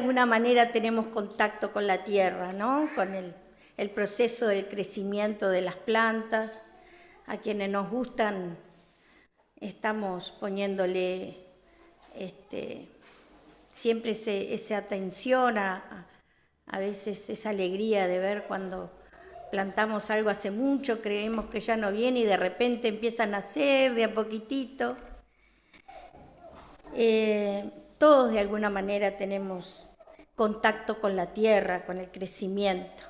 alguna manera tenemos contacto con la tierra, ¿no? Con el proceso del crecimiento de las plantas. A quienes nos gustan, estamos poniéndole siempre esa atención, a veces esa alegría de ver cuando plantamos algo hace mucho, creemos que ya no viene y de repente empiezan a nacer de a poquitito. Todos de alguna manera tenemos contacto con la tierra, con el crecimiento.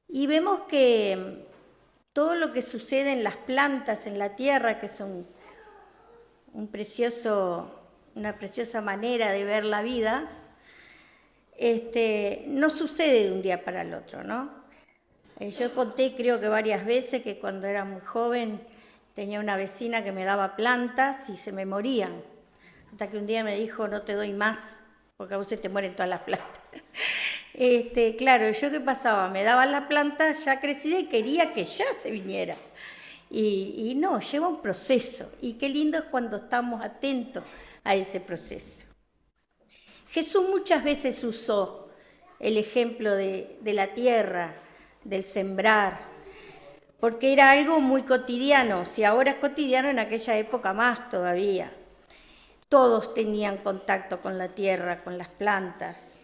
Y vemos que todo lo que sucede en las plantas, en la tierra, que es una preciosa manera de ver la vida, no sucede de un día para el otro, ¿no? Yo conté, creo que varias veces, que cuando era muy joven tenía una vecina que me daba plantas y se me morían. Hasta que un día me dijo, no te doy más, porque a vos se te mueren todas las plantas. Claro, ¿yo qué pasaba? Me daban la planta ya crecida y quería que ya se viniera. Y no, lleva un proceso. Y qué lindo es cuando estamos atentos a ese proceso. Jesús muchas veces usó el ejemplo de la tierra, del sembrar, porque era algo muy cotidiano. Si ahora es cotidiano, en aquella época más todavía. Todos tenían contacto con la tierra, con las plantas.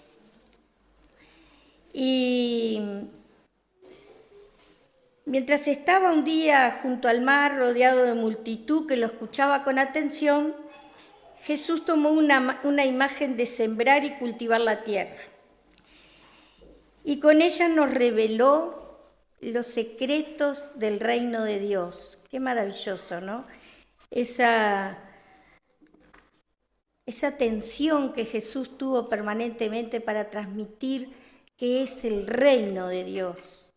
Y mientras estaba un día junto al mar, rodeado de multitud que lo escuchaba con atención, Jesús tomó una imagen de sembrar y cultivar la tierra. Y con ella nos reveló los secretos del reino de Dios. Qué maravilloso, ¿no? Esa atención que Jesús tuvo permanentemente para transmitir qué es el reino de Dios.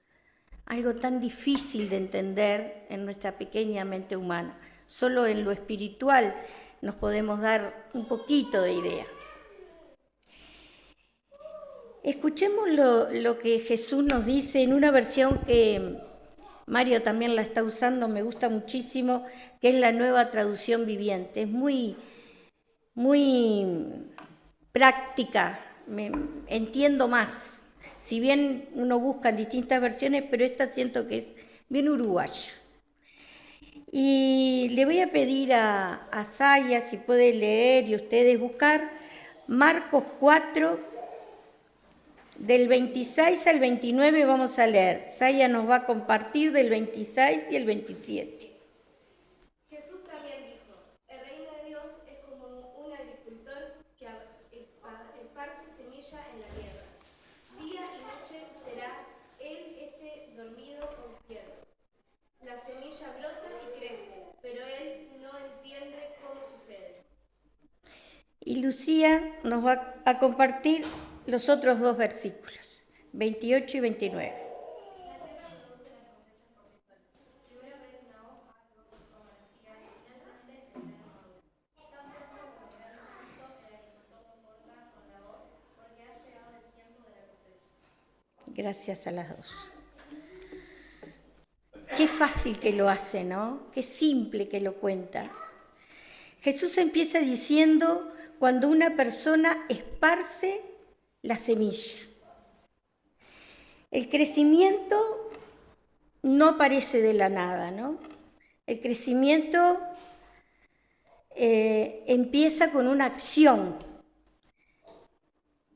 Algo tan difícil de entender en nuestra pequeña mente humana. Solo en lo espiritual nos podemos dar un poquito de idea. Escuchemos lo que Jesús nos dice en una versión que Mario también la está usando, me gusta muchísimo, que es la Nueva Traducción Viviente. Es muy práctica, entiendo más. Si bien uno busca en distintas versiones, pero esta siento que es bien uruguaya. Y le voy a pedir a Saya si puede leer y ustedes buscar Marcos 4, del 26 al 29 vamos a leer. Saya nos va a compartir del 26 y el 27. Jesús también dijo, el reino de Dios es como un agricultor que esparce semilla en la tierra. Día y noche será él dormido o quieto. La semilla brota y crece, pero él no entiende cómo sucede. Y Lucía nos va a compartir los otros dos versículos, 28 y 29. Gracias a las dos. Qué fácil que lo hace, ¿no? Qué simple que lo cuenta. Jesús empieza diciendo cuando una persona esparce la semilla. El crecimiento no aparece de la nada, ¿no? El crecimiento empieza con una acción.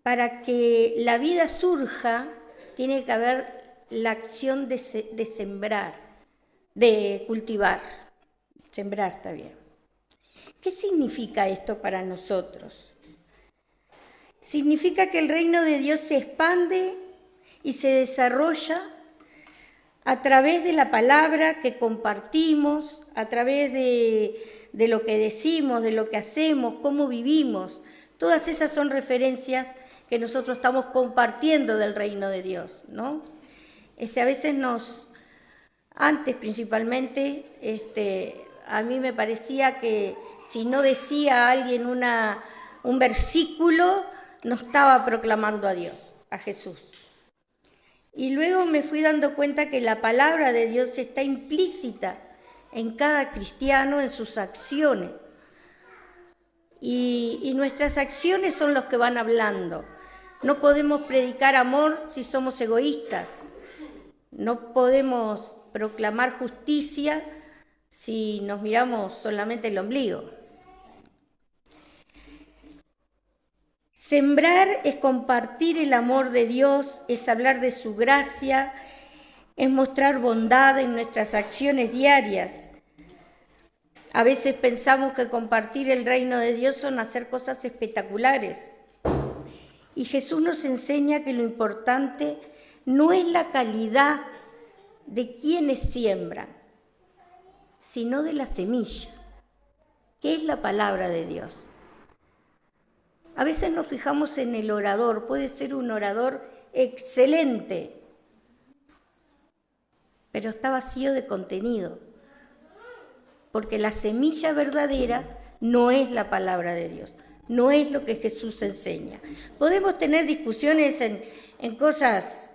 Para que la vida surja, tiene que haber la acción de sembrar, de cultivar. Sembrar está bien. ¿Qué significa esto para nosotros? Significa que el reino de Dios se expande y se desarrolla a través de la palabra que compartimos, a través de lo que decimos, de lo que hacemos, cómo vivimos. Todas esas son referencias que nosotros estamos compartiendo del reino de Dios, ¿no? A veces antes principalmente, a mí me parecía que si no decía alguien un versículo, no estaba proclamando a Dios, a Jesús. Y luego me fui dando cuenta que la palabra de Dios está implícita en cada cristiano, en sus acciones. y nuestras acciones son los que van hablando. No podemos predicar amor si somos egoístas. No podemos proclamar justicia si nos miramos solamente el ombligo. Sembrar es compartir el amor de Dios, es hablar de su gracia, es mostrar bondad en nuestras acciones diarias. A veces pensamos que compartir el reino de Dios son hacer cosas espectaculares. Y Jesús nos enseña que lo importante no es la calidad de quienes siembran, sino de la semilla, que es la palabra de Dios. A veces nos fijamos en el orador, puede ser un orador excelente, pero está vacío de contenido, porque la semilla verdadera no es la palabra de Dios, no es lo que Jesús enseña. Podemos tener discusiones en cosas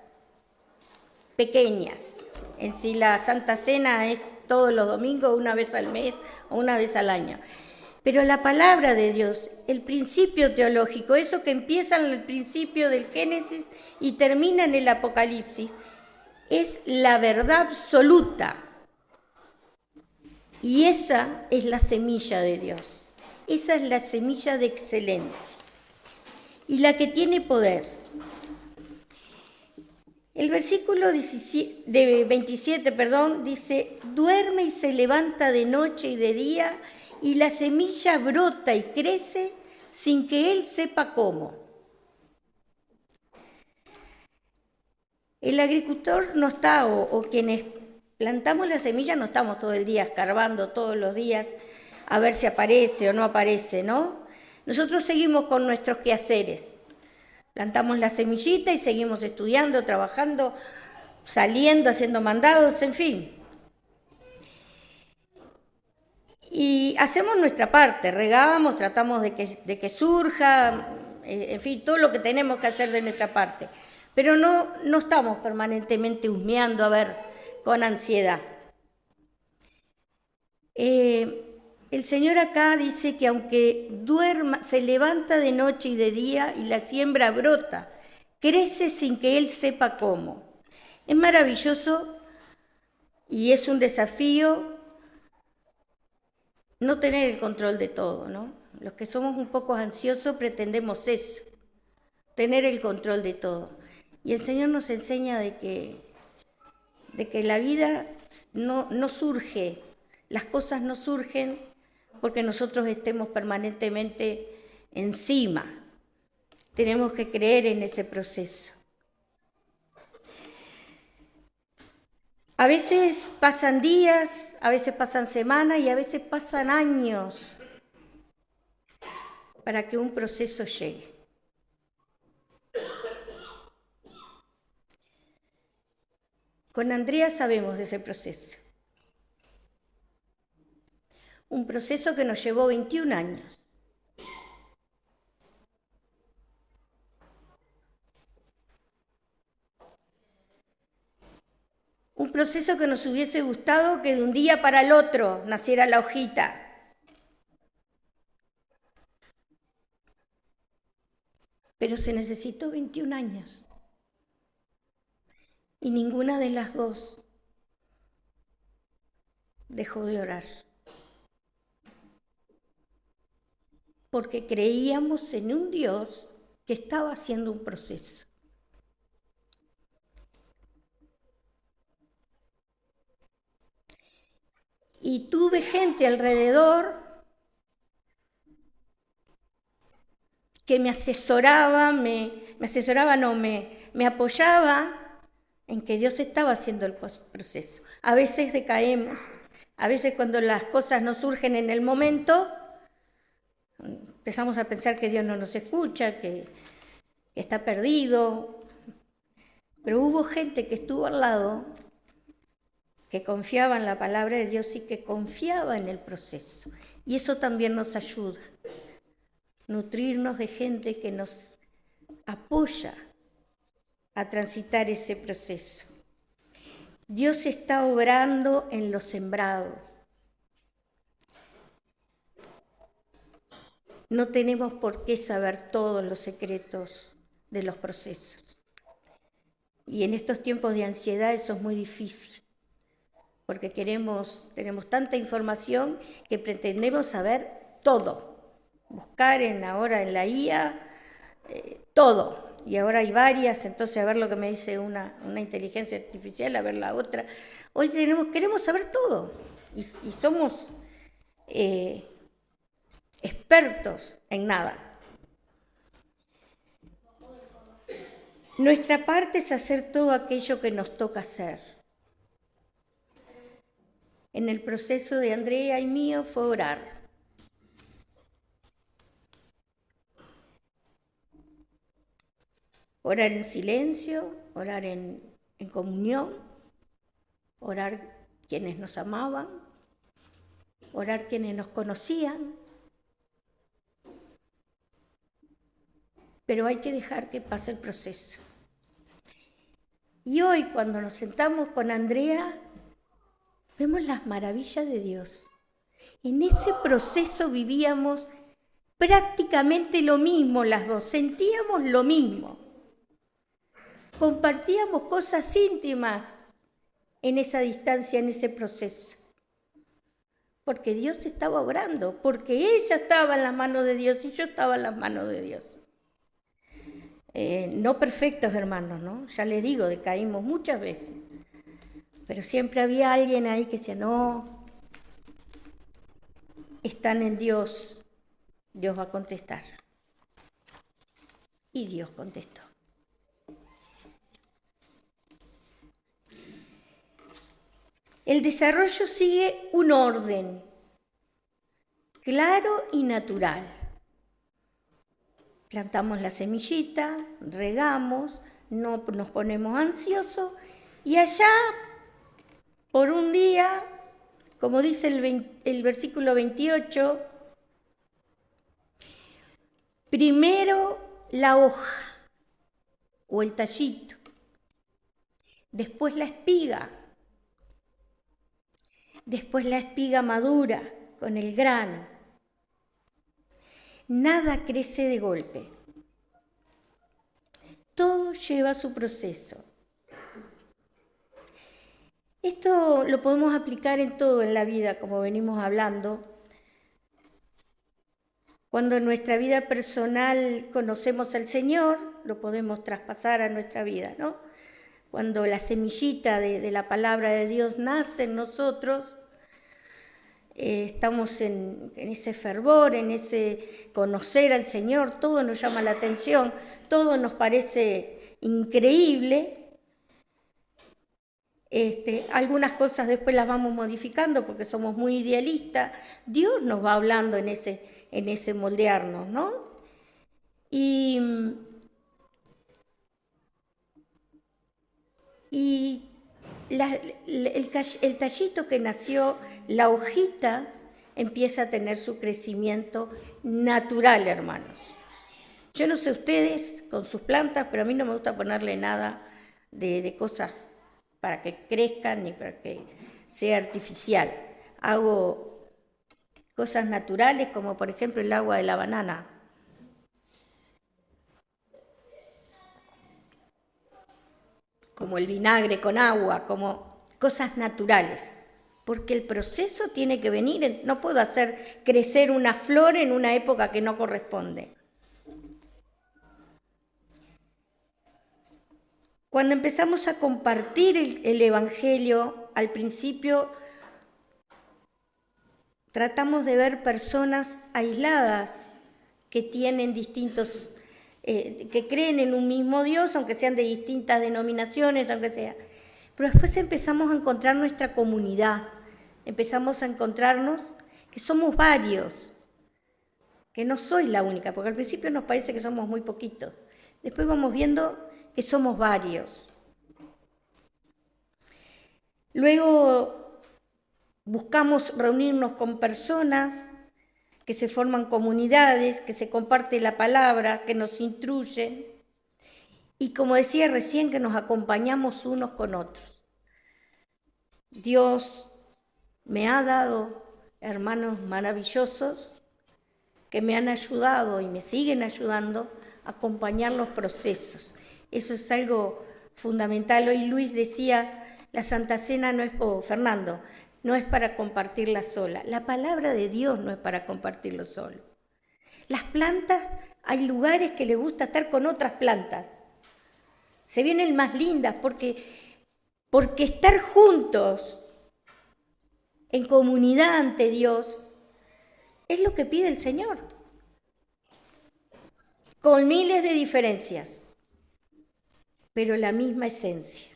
pequeñas, en si la Santa Cena es todos los domingos, una vez al mes o una vez al año. Pero la palabra de Dios, el principio teológico, eso que empieza en el principio del Génesis y termina en el Apocalipsis, es la verdad absoluta. Y esa es la semilla de Dios. Esa es la semilla de excelencia. Y la que tiene poder. El versículo 27, dice, duerme y se levanta de noche y de día, y la semilla brota y crece sin que él sepa cómo. El agricultor no está, o quienes plantamos la semilla no estamos todo el día escarbando todos los días a ver si aparece o no aparece, ¿no? Nosotros seguimos con nuestros quehaceres. Plantamos la semillita y seguimos estudiando, trabajando, saliendo, haciendo mandados, en fin. Y hacemos nuestra parte, regamos, tratamos de que surja, en fin, todo lo que tenemos que hacer de nuestra parte. Pero no estamos permanentemente husmeando, a ver, con ansiedad. El Señor acá dice que aunque duerma, se levanta de noche y de día y la siembra brota, crece sin que Él sepa cómo. Es maravilloso y es un desafío no tener el control de todo, ¿no? Los que somos un poco ansiosos pretendemos eso, tener el control de todo. Y el Señor nos enseña de que la vida no surge, las cosas no surgen porque nosotros estemos permanentemente encima. Tenemos que creer en ese proceso. A veces pasan días, a veces pasan semanas y a veces pasan años para que un proceso llegue. Con Andrea sabemos de ese proceso. Un proceso que nos llevó 21 años. Un proceso que nos hubiese gustado que de un día para el otro naciera la hojita. Pero se necesitó 21 años. Y ninguna de las dos dejó de orar. Porque creíamos en un Dios que estaba haciendo un proceso. Y tuve gente alrededor que me asesoraba, me apoyaba en que Dios estaba haciendo el proceso. A veces decaemos, a veces cuando las cosas no surgen en el momento, empezamos a pensar que Dios no nos escucha, que está perdido. Pero hubo gente que estuvo al lado, que confiaba en la palabra de Dios y que confiaba en el proceso. Y eso también nos ayuda, nutrirnos de gente que nos apoya a transitar ese proceso. Dios está obrando en lo sembrado. No tenemos por qué saber todos los secretos de los procesos. Y en estos tiempos de ansiedad eso es muy difícil, porque tenemos tanta información que pretendemos saber todo. Buscar ahora en la IA todo. Y ahora hay varias, entonces a ver lo que me dice una inteligencia artificial, a ver la otra. Hoy queremos saber todo y somos expertos en nada. Nuestra parte es hacer todo aquello que nos toca hacer. En el proceso de Andrea y mío fue orar. Orar en silencio, orar en comunión, orar quienes nos amaban, orar quienes nos conocían. Pero hay que dejar que pase el proceso. Y hoy, cuando nos sentamos con Andrea, vemos las maravillas de Dios. En ese proceso vivíamos prácticamente lo mismo las dos, sentíamos lo mismo. Compartíamos cosas íntimas en esa distancia, en ese proceso. Porque Dios estaba obrando, porque ella estaba en las manos de Dios y yo estaba en las manos de Dios. No perfectos, hermanos, ¿no? Ya les digo, decaímos muchas veces. Pero siempre había alguien ahí que decía, no, están en Dios, Dios va a contestar. Y Dios contestó. El desarrollo sigue un orden claro y natural. Plantamos la semillita, regamos, no nos ponemos ansiosos y allá, por un día, como dice el versículo 28, primero la hoja o el tallito, después la espiga, después la espiga madura con el grano. Nada crece de golpe. Todo lleva su proceso. Esto lo podemos aplicar en todo en la vida, como venimos hablando. Cuando en nuestra vida personal conocemos al Señor, lo podemos traspasar a nuestra vida, ¿no? Cuando la semillita de la palabra de Dios nace en nosotros, estamos en ese fervor, en ese conocer al Señor, todo nos llama la atención, todo nos parece increíble. Algunas cosas después las vamos modificando porque somos muy idealistas. Dios nos va hablando en ese moldearnos, ¿no? Y el tallito que nació, la hojita, empieza a tener su crecimiento natural, hermanos. Yo no sé ustedes con sus plantas, pero a mí no me gusta ponerle nada de cosas para que crezcan ni para que sea artificial. Hago cosas naturales como por ejemplo el agua de la banana. Como el vinagre con agua, como cosas naturales. Porque el proceso tiene que venir, no puedo hacer crecer una flor en una época que no corresponde. Cuando empezamos a compartir el Evangelio, al principio tratamos de ver personas aisladas que tienen distintos, que creen en un mismo Dios, aunque sean de distintas denominaciones, aunque sea. Pero después empezamos a encontrar nuestra comunidad, empezamos a encontrarnos que somos varios, que no soy la única, porque al principio nos parece que somos muy poquitos. Después vamos viendo que somos varios. Luego buscamos reunirnos con personas, que se forman comunidades, que se comparte la palabra, que nos instruyen. Y como decía recién, que nos acompañamos unos con otros. Dios me ha dado hermanos maravillosos que me han ayudado y me siguen ayudando a acompañar los procesos. Eso es algo fundamental. Hoy Luis decía, la Santa Cena no es, o Fernando, no es para compartirla sola. La palabra de Dios no es para compartirlo solo. Las plantas, hay lugares que les gusta estar con otras plantas. Se vienen más lindas porque estar juntos en comunidad ante Dios es lo que pide el Señor. Con miles de diferencias, pero la misma esencia.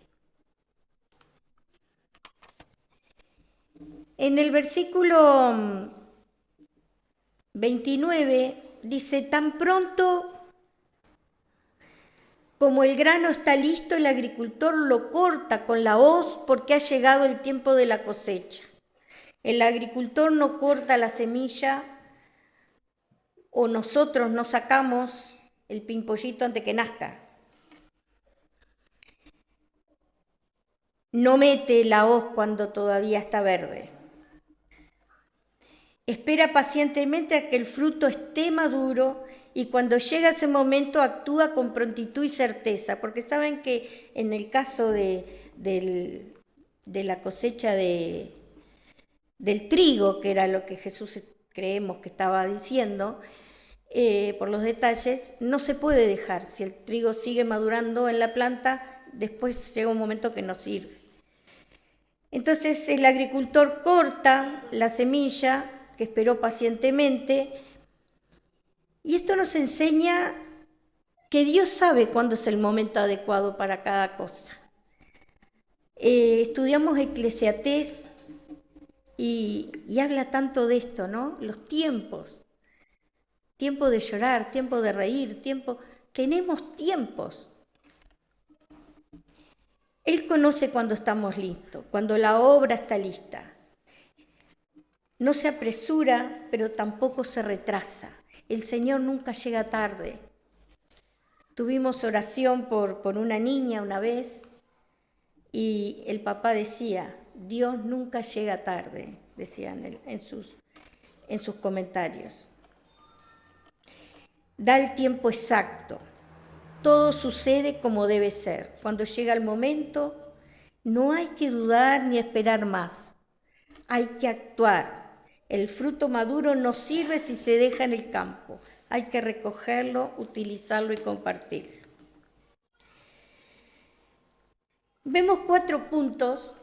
En el versículo 29 dice, tan pronto como el grano está listo, el agricultor lo corta con la hoz porque ha llegado el tiempo de la cosecha. El agricultor no corta la semilla o nosotros no sacamos el pimpollito antes que nazca. No mete la hoz cuando todavía está verde. Espera pacientemente a que el fruto esté maduro y cuando llega ese momento actúa con prontitud y certeza, porque saben que en el caso de la cosecha del trigo, que era lo que Jesús creemos que estaba diciendo, por los detalles, no se puede dejar. Si el trigo sigue madurando en la planta, después llega un momento que no sirve. Entonces el agricultor corta la semilla que esperó pacientemente, y esto nos enseña que Dios sabe cuándo es el momento adecuado para cada cosa. Estudiamos Eclesiastés y habla tanto de esto, ¿no? Los tiempos. Tiempo de llorar, tiempo de reír, tenemos tiempos. Él conoce cuando estamos listos, cuando la obra está lista. No se apresura, pero tampoco se retrasa. El Señor nunca llega tarde. Tuvimos oración por una niña una vez y el papá decía, Dios nunca llega tarde, decían en sus comentarios. Da el tiempo exacto. Todo sucede como debe ser. Cuando llega el momento, no hay que dudar ni esperar más. Hay que actuar. El fruto maduro no sirve si se deja en el campo. Hay que recogerlo, utilizarlo y compartirlo. Vemos 4 puntos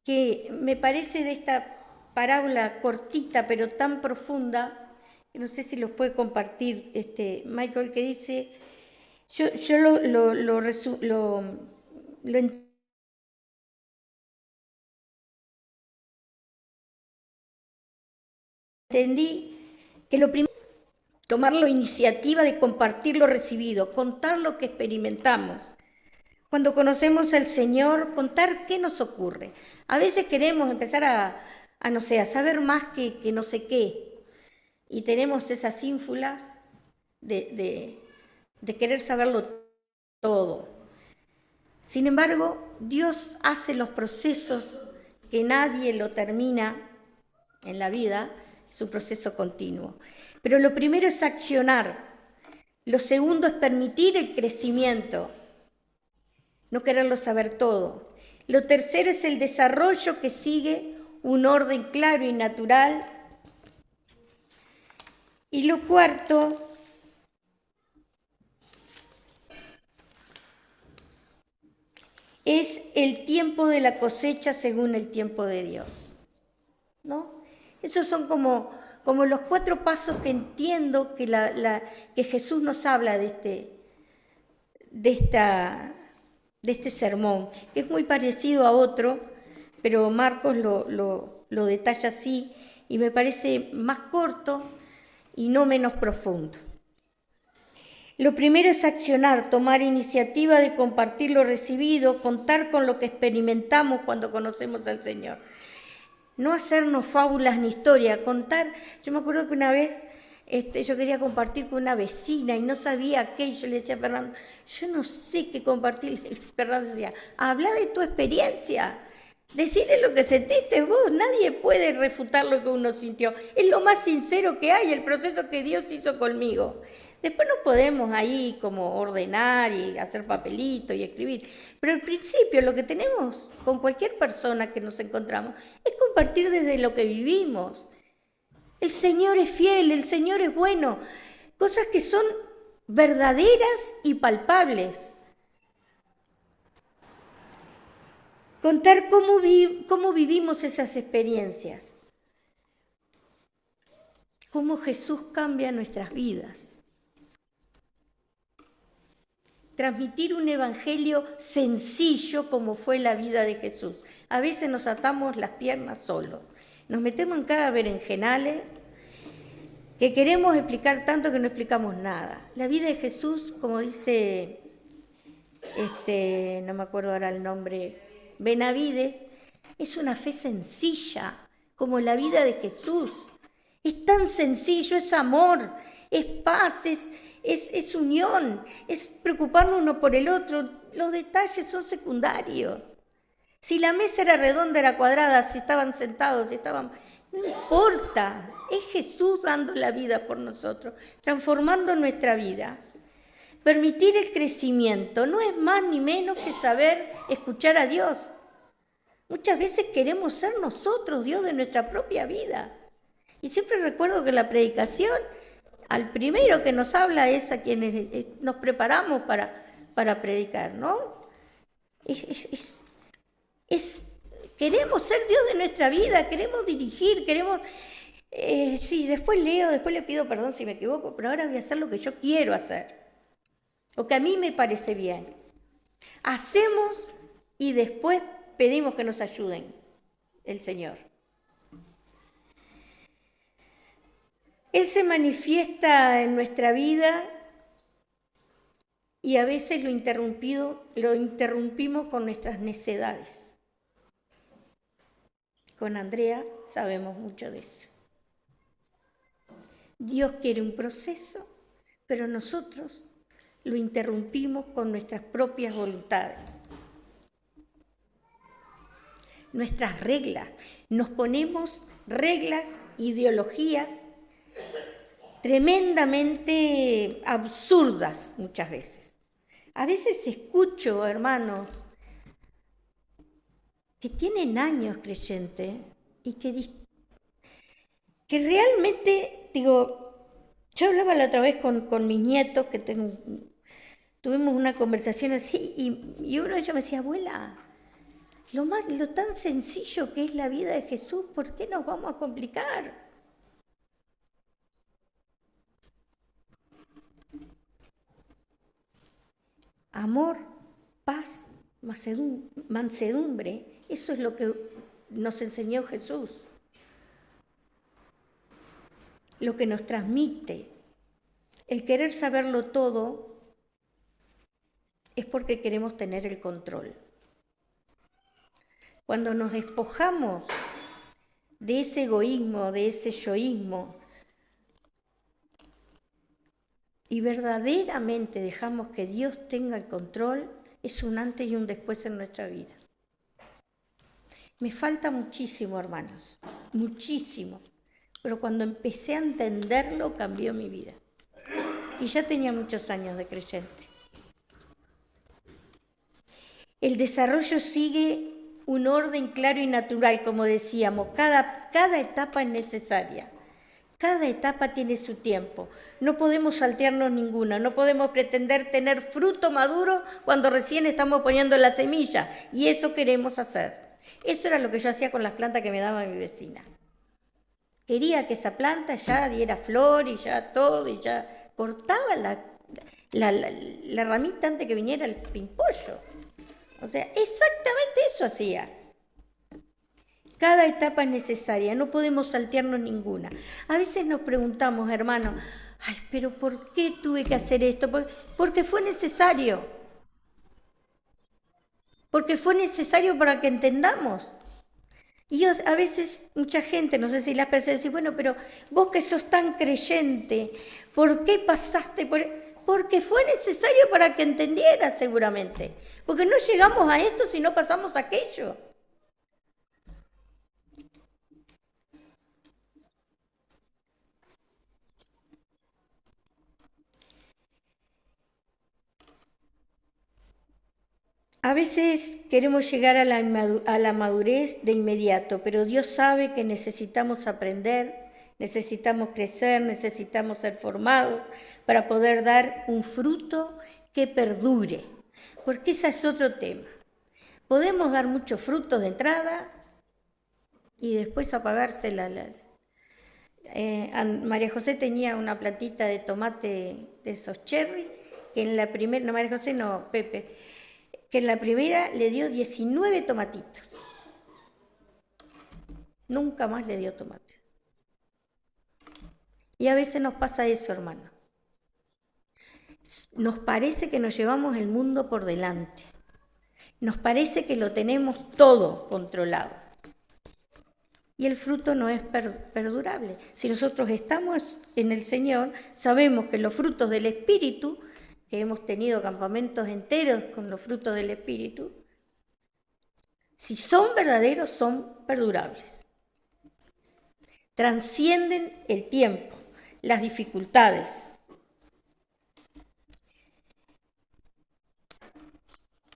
que me parece de esta parábola cortita pero tan profunda, que no sé si los puede compartir Michael, que dice, yo lo entendí que lo primero es tomar la iniciativa de compartir lo recibido, contar lo que experimentamos. Cuando conocemos al Señor, contar qué nos ocurre. A veces queremos empezar a saber más que no sé qué. Y tenemos esas ínfulas de querer saberlo todo. Sin embargo, Dios hace los procesos que nadie lo termina en la vida. Es un proceso continuo. Pero lo primero es accionar. Lo segundo es permitir el crecimiento. No quererlo saber todo. Lo tercero es el desarrollo que sigue un orden claro y natural. Y lo cuarto es el tiempo de la cosecha según el tiempo de Dios, ¿no? Esos son como los 4 pasos que entiendo que Jesús nos habla de este sermón, que es muy parecido a otro, pero Marcos lo detalla así y me parece más corto y no menos profundo. Lo primero es accionar, tomar iniciativa de compartir lo recibido, contar con lo que experimentamos cuando conocemos al Señor. No hacernos fábulas ni historia, contar. Yo me acuerdo que una vez yo quería compartir con una vecina y no sabía qué, y yo le decía a Fernando, yo no sé qué compartir. Fernando decía, habla de tu experiencia, Decirle lo que sentiste vos, nadie puede refutar lo que uno sintió. Es lo más sincero que hay, el proceso que Dios hizo conmigo. Después nos podemos ahí como ordenar y hacer papelito y escribir. Pero al principio lo que tenemos con cualquier persona que nos encontramos es compartir desde lo que vivimos. El Señor es fiel, el Señor es bueno. Cosas que son verdaderas y palpables. Contar cómo vivimos esas experiencias. Cómo Jesús cambia nuestras vidas. Transmitir un evangelio sencillo como fue la vida de Jesús. A veces nos atamos las piernas solos. Nos metemos en cada berenjenales que queremos explicar tanto que no explicamos nada. La vida de Jesús, como dice, no me acuerdo ahora el nombre, Benavides, es una fe sencilla, como la vida de Jesús. Es tan sencillo, es amor, es paz, es unión, es preocuparnos uno por el otro. Los detalles son secundarios. Si la mesa era redonda, era cuadrada, si estaban sentados, si estaban... No importa, es Jesús dando la vida por nosotros, transformando nuestra vida. Permitir el crecimiento no es más ni menos que saber escuchar a Dios. Muchas veces queremos ser nosotros Dios de nuestra propia vida. Y siempre recuerdo que la predicación, al primero que nos habla es a quienes nos preparamos para predicar, ¿no? Queremos ser Dios de nuestra vida, queremos dirigir, queremos... sí, después leo, después le pido perdón si me equivoco, pero ahora voy a hacer lo que yo quiero hacer. O que a mí me parece bien. Hacemos y después pedimos que nos ayuden el Señor. Él se manifiesta en nuestra vida y a veces lo interrumpimos con nuestras necedades. Con Andrea sabemos mucho de eso. Dios quiere un proceso, pero nosotros lo interrumpimos con nuestras propias voluntades. Nuestras reglas. Nos ponemos reglas, ideologías tremendamente absurdas muchas veces. A veces escucho, hermanos, que tienen años creyentes y que realmente, digo, yo hablaba la otra vez con mis nietos, que tuvimos una conversación así, y uno de ellos me decía, abuela, lo tan sencillo que es la vida de Jesús, ¿por qué nos vamos a complicar? Amor, paz, mansedumbre, eso es lo que nos enseñó Jesús. Lo que nos transmite. El querer saberlo todo es porque queremos tener el control. Cuando nos despojamos de ese egoísmo, de ese yoísmo, y verdaderamente dejamos que Dios tenga el control, es un antes y un después en nuestra vida. Me falta muchísimo, hermanos, muchísimo. Pero cuando empecé a entenderlo, cambió mi vida. Y ya tenía muchos años de creyente. El desarrollo sigue un orden claro y natural, como decíamos. Cada etapa es necesaria. Cada etapa tiene su tiempo. No podemos saltearnos ninguna. No podemos pretender tener fruto maduro cuando recién estamos poniendo la semilla. Y eso queremos hacer. Eso era lo que yo hacía con las plantas que me daba mi vecina. Quería que esa planta ya diera flor y ya todo, y ya cortaba la ramita antes que viniera el pimpollo. O sea, exactamente eso hacía. Cada etapa es necesaria, no podemos saltearnos ninguna. A veces nos preguntamos, hermanos, ay, pero ¿por qué tuve que hacer esto? Porque fue necesario. Porque fue necesario para que entendamos. Y a veces mucha gente, no sé si las personas dicen, bueno, pero vos que sos tan creyente, ¿por qué pasaste por...? Porque fue necesario para que entendieras seguramente. Porque no llegamos a esto si no pasamos aquello. A veces queremos llegar a la madurez de inmediato, pero Dios sabe que necesitamos aprender, necesitamos crecer, necesitamos ser formados para poder dar un fruto que perdure, porque ese es otro tema. Podemos dar muchos frutos de entrada y después apagarse María José tenía una plantita de tomate de esos cherry, que en la primera, no María José, no, Pepe, que en la primera le dio 19 tomatitos. Nunca más le dio tomate. Y a veces nos pasa eso, hermano. Nos parece que nos llevamos el mundo por delante. Nos parece que lo tenemos todo controlado. Y el fruto no es perdurable. Si nosotros estamos en el Señor, sabemos que los frutos del Espíritu, que hemos tenido campamentos enteros con los frutos del Espíritu, si son verdaderos, son perdurables. Trascienden el tiempo, las dificultades.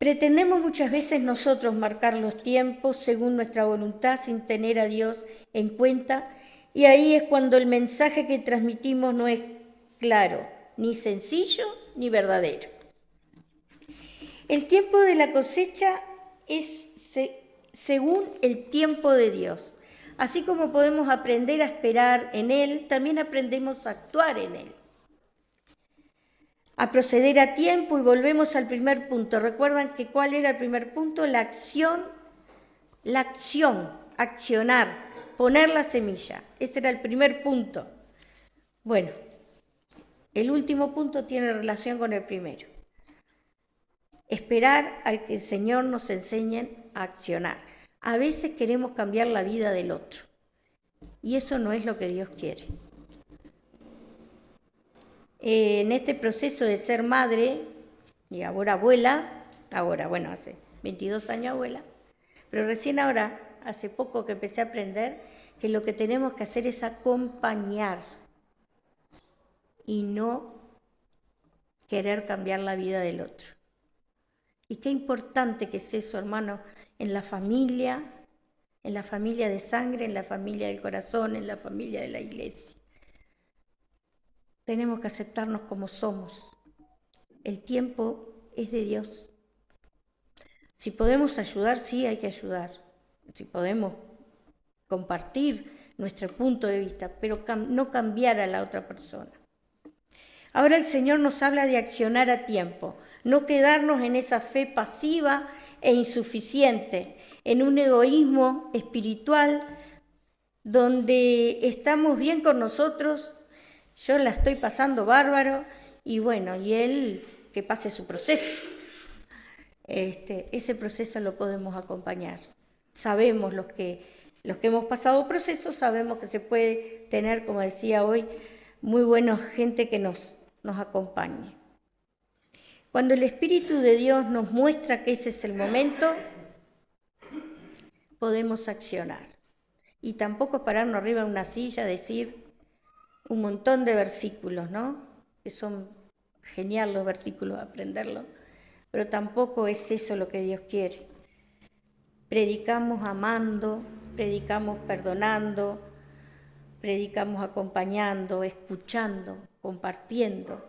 Pretendemos muchas veces nosotros marcar los tiempos según nuestra voluntad sin tener a Dios en cuenta, y ahí es cuando el mensaje que transmitimos no es claro, ni sencillo, ni verdadero. El tiempo de la cosecha es según el tiempo de Dios. Así como podemos aprender a esperar en Él, también aprendemos a actuar en Él. A proceder a tiempo, y volvemos al primer punto. ¿Recuerdan que cuál era el primer punto? La acción, accionar, poner la semilla. Ese era el primer punto. Bueno, el último punto tiene relación con el primero. Esperar al que el Señor nos enseñe a accionar. A veces queremos cambiar la vida del otro, y eso no es lo que Dios quiere. En este proceso de ser madre, y ahora abuela, hace 22 años abuela, pero recién ahora, hace poco que empecé a aprender que lo que tenemos que hacer es acompañar y no querer cambiar la vida del otro. Y qué importante que es eso, hermano, en la familia de sangre, en la familia del corazón, en la familia de la iglesia. Tenemos que aceptarnos como somos. El tiempo es de Dios. Si podemos ayudar, sí hay que ayudar. Si podemos compartir nuestro punto de vista, pero no cambiar a la otra persona. Ahora el Señor nos habla de accionar a tiempo, no quedarnos en esa fe pasiva e insuficiente, en un egoísmo espiritual donde estamos bien con nosotros. Yo la estoy pasando bárbaro y bueno, y él que pase su proceso. Ese proceso lo podemos acompañar. Sabemos los que hemos pasado procesos, sabemos que se puede tener, como decía hoy, muy buena gente que nos acompañe. Cuando el Espíritu de Dios nos muestra que ese es el momento, podemos accionar. Y tampoco pararnos arriba de una silla, decir un montón de versículos, ¿no? Que son genial los versículos, aprenderlos, pero tampoco es eso lo que Dios quiere. Predicamos amando, predicamos perdonando, predicamos acompañando, escuchando, compartiendo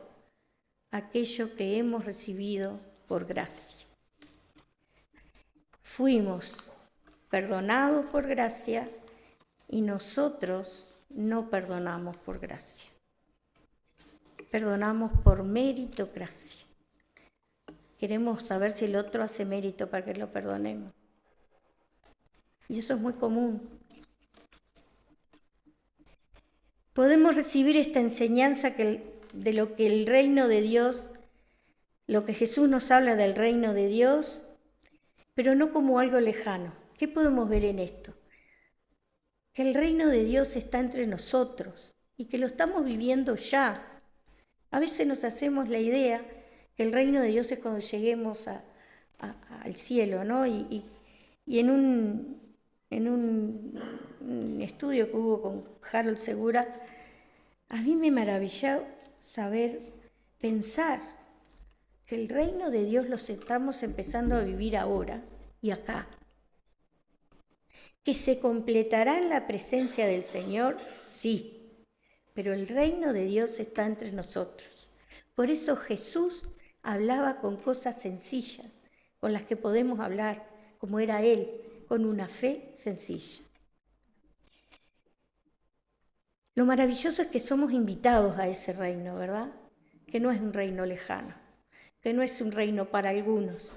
aquello que hemos recibido por gracia. Fuimos perdonados por gracia y nosotros no perdonamos por gracia. Perdonamos por meritocracia. Queremos saber si el otro hace mérito para que lo perdonemos. Y eso es muy común. Podemos recibir esta enseñanza de lo que el reino de Dios, lo que Jesús nos habla del reino de Dios, pero no como algo lejano. ¿Qué podemos ver en esto? Que el reino de Dios está entre nosotros y que lo estamos viviendo ya. A veces nos hacemos la idea que el reino de Dios es cuando lleguemos al cielo, ¿no? Y en un estudio que hubo con Harold Segura, a mí me maravilló pensar que el reino de Dios los estamos empezando a vivir ahora y acá. ¿Que se completará en la presencia del Señor? Sí, pero el reino de Dios está entre nosotros. Por eso Jesús hablaba con cosas sencillas, con las que podemos hablar, como era Él, con una fe sencilla. Lo maravilloso es que somos invitados a ese reino, ¿verdad? Que no es un reino lejano, que no es un reino para algunos.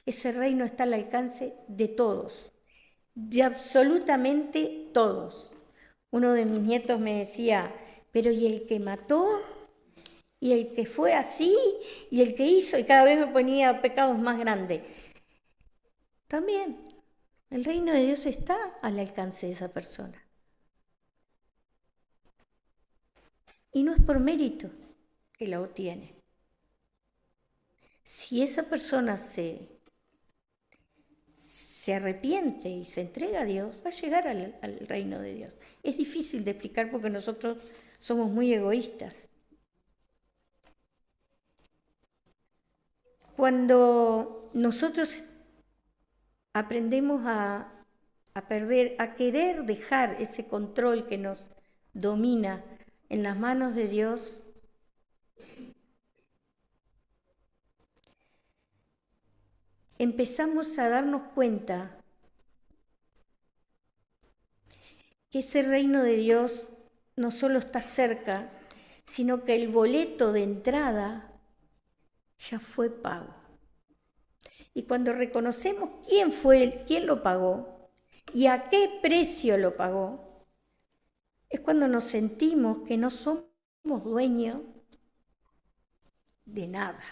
Ese reino está al alcance de todos, de absolutamente todos. Uno de mis nietos me decía, pero ¿y el que mató? ¿Y el que fue así? ¿Y el que hizo? Y cada vez me ponía pecados más grandes. También, el reino de Dios está al alcance de esa persona. Y no es por mérito que la obtiene. Si esa persona se arrepiente y se entrega a Dios, va a llegar al reino de Dios. Es difícil de explicar porque nosotros somos muy egoístas. Cuando nosotros aprendemos a querer dejar ese control que nos domina en las manos de Dios, empezamos a darnos cuenta que ese reino de Dios no solo está cerca, sino que el boleto de entrada ya fue pago. Y cuando reconocemos quién lo pagó y a qué precio lo pagó, es cuando nos sentimos que no somos dueños de nada.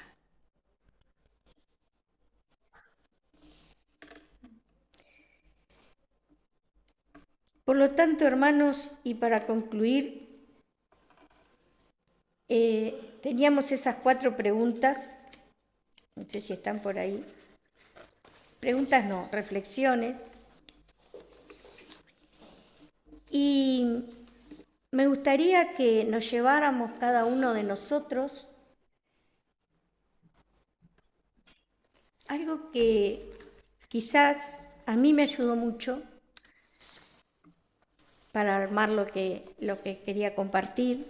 Por lo tanto, hermanos, y para concluir, teníamos esas 4 preguntas, no sé si están por ahí. Preguntas no, reflexiones. Y me gustaría que nos lleváramos cada uno de nosotros algo que quizás a mí me ayudó mucho para armar lo que quería compartir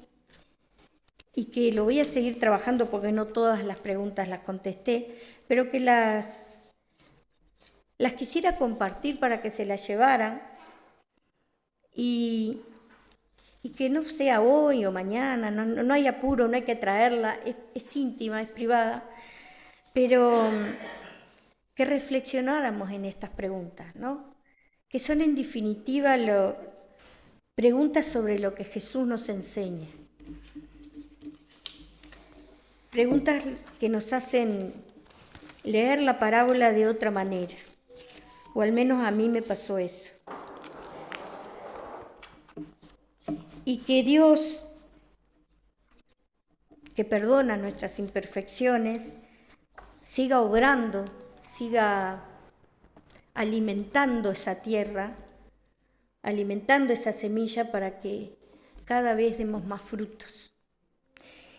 y que lo voy a seguir trabajando porque no todas las preguntas las contesté, pero que las quisiera compartir para que se las llevaran y que no sea hoy o mañana, no hay apuro, no hay que traerla, es íntima, es privada, pero que reflexionáramos en estas preguntas, ¿no? Que son en definitiva preguntas sobre lo que Jesús nos enseña. Preguntas que nos hacen leer la parábola de otra manera, o al menos a mí me pasó eso. Y que Dios, que perdona nuestras imperfecciones, siga obrando, siga alimentando esa tierra, alimentando esa semilla para que cada vez demos más frutos.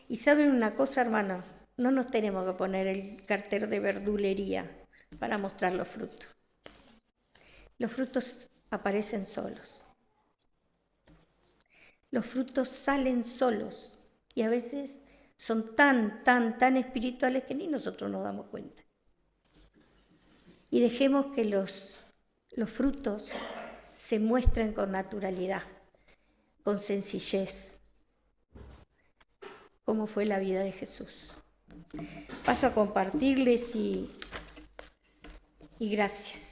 Y saben una cosa, hermano, no nos tenemos que poner el cartel de verdulería para mostrar los frutos. Los frutos aparecen solos. Los frutos salen solos y a veces son tan espirituales que ni nosotros nos damos cuenta. Y dejemos que los frutos se muestren con naturalidad, con sencillez, como fue la vida de Jesús. Paso a compartirles y gracias.